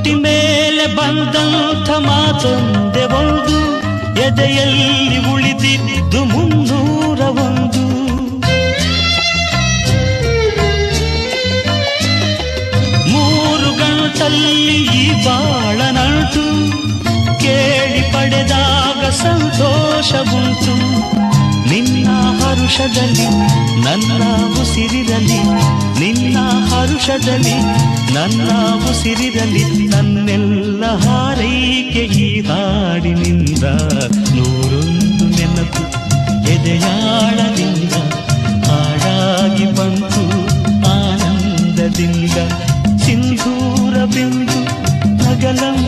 ತುಟಿ ಮೇಲೆ ಬಂದಂಥ ಮಾತೊಂದೆ ಒಂದು, ಎದೆಯಲ್ಲಿ ಉಳಿದಿದ್ದು 301. ಮೂರು ಗಂಟಲ್ಲಿ ಈ ಬಾಳ ನಂಟು, ಕೇಳಿ ಪಡೆದಾಗ ಸಂತೋಷವುಂಟು. ನಿನ್ನ ಹರುಷದಲ್ಲಿ ನನ್ನ ಉಸಿರಿರಲಿ, ನಿನ್ನ ಹರುಷದಲ್ಲಿ ನನ್ನ ಉಸಿರಿರಲಿ. ನನ್ನೆಲ್ಲ ಹಾರೈಕೆ ಈ ಹಾಡಿನಿಂದ 101 ನೆನಪು ಎದೆಯಾಳದಿಂದ ಹಾಡಾಗಿ ಬಂತು ಆನಂದದಿಂದ. ಸಿಂಧೂರ ಬಿಂದು ನಗಲಂ